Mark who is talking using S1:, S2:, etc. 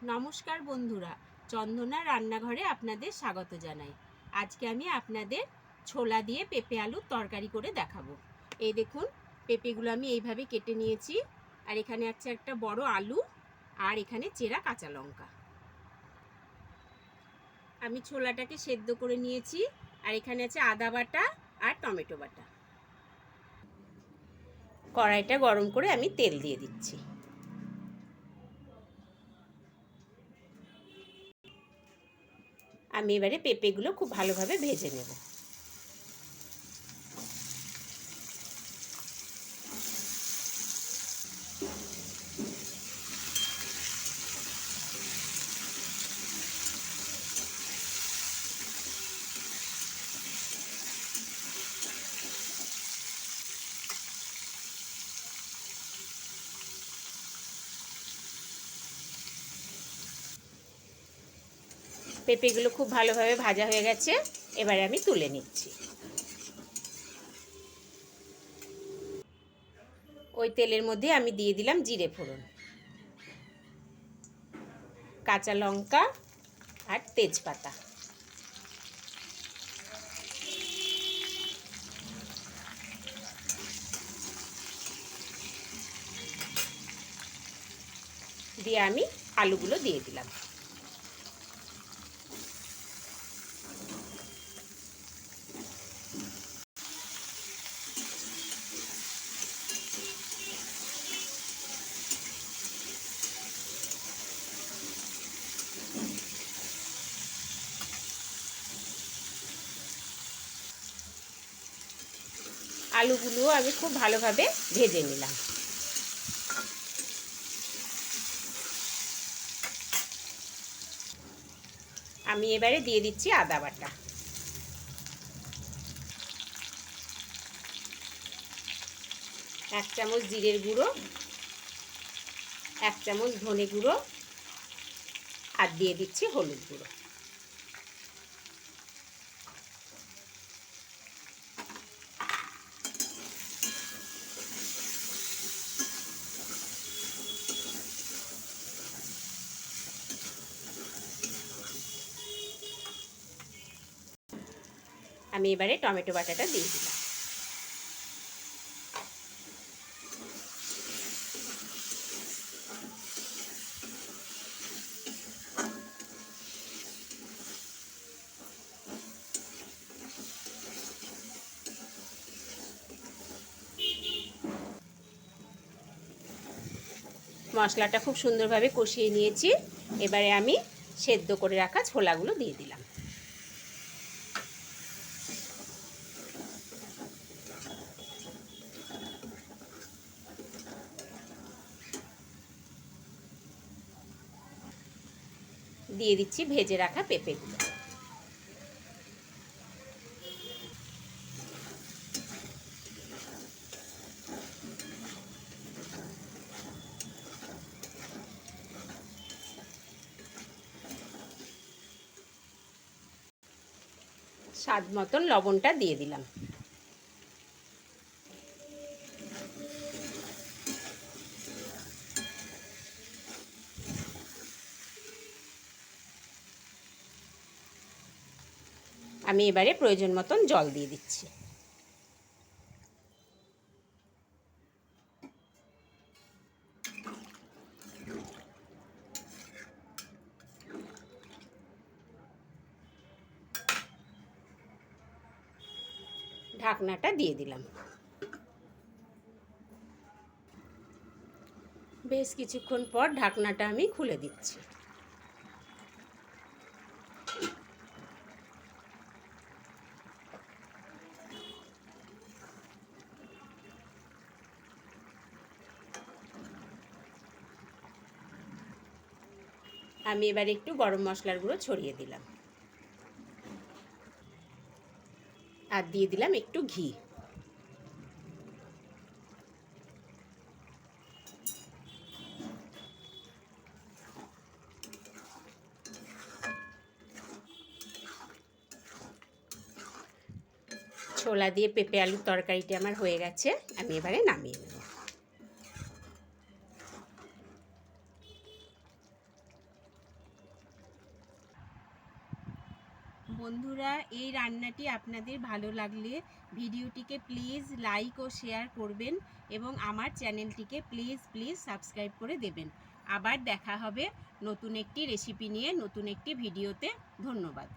S1: নমস্কার বন্ধুরা, চন্দনা রান্নাঘরে আপনাদের স্বাগত জানাই। আজকে আমি আপনাদের ছোলা দিয়ে পেঁপে আলুর তরকারি করে দেখাবো। এই দেখুন, পেঁপেগুলো আমি এইভাবে কেটে নিয়েছি, আর এখানে আছে একটা বড় আলু, আর এখানে চেরা কাঁচা লঙ্কা। আমি ছোলাটাকে সেদ্ধ করে নিয়েছি, আর এখানে আছে আদা বাটা আর টমেটো বাটা। কড়াইটা গরম করে আমি তেল দিয়ে দিচ্ছি। আমি এবারে পেঁপেগুলো খুব ভালোভাবে ভেজে নেব। পেঁপেগুলো খুব ভালোভাবে ভাজা হয়ে গেছে, এবারে আমি তুলে নিচ্ছি। ওই তেলের মধ্যে আমি দিয়ে দিলাম জিরে ফোড়ন, কাঁচা লঙ্কা আর তেজপাতা। দিয়ে আমি আলুগুলো দিয়ে দিলাম। আলুগুলো আমি খুব ভালোভাবে ভেজে নিলাম। আমি এবারে দিয়ে দিচ্ছি আদা বাটা, এক চামচ জিরের গুঁড়ো, এক চামচ ধনে গুঁড়ো, আর দিয়ে দিচ্ছি হলুদ গুঁড়ো। আমি এবারে টমেটো বাটাটা দিয়ে দিলাম। মশলাটা খুব সুন্দরভাবে কষিয়ে নিয়েছি, এবারে আমি সেদ্ধ করে রাখা ছোলাগুলো দিয়ে দিলাম। দিয়ে দিচ্ছি ভেজে রাখা পেঁপেগুলো। স্বাদ মতন লবণটা দিয়ে দিলাম। আমি এবারে প্রয়োজন মতন জল দিয়ে দিচ্ছি। ঢাকনাটা দিয়ে দিলাম। বেশ কিছুক্ষণ পর ঢাকনাটা আমি খুলে দিচ্ছি। আমি এবার একটু গরম মশলার গুঁড়ো ছড়িয়ে দিলাম, আর দিয়ে দিলাম একটু ঘি। ছোলা দিয়ে পেঁপে আলুর তরকারিটি আমার হয়ে গেছে, আমি এবারে নামিয়ে নেব। বন্ধুরা, এই রান্নাটি আপনাদের ভালো লাগলে ভিডিওটিকে প্লিজ লাইক ও শেয়ার করবেন এবং আমার চ্যানেলটিকে প্লিজ সাবস্ক্রাইব করে দেবেন। আবার দেখা হবে নতুন একটি রেসিপি নিয়ে নতুন একটি ভিডিওতে। ধন্যবাদ।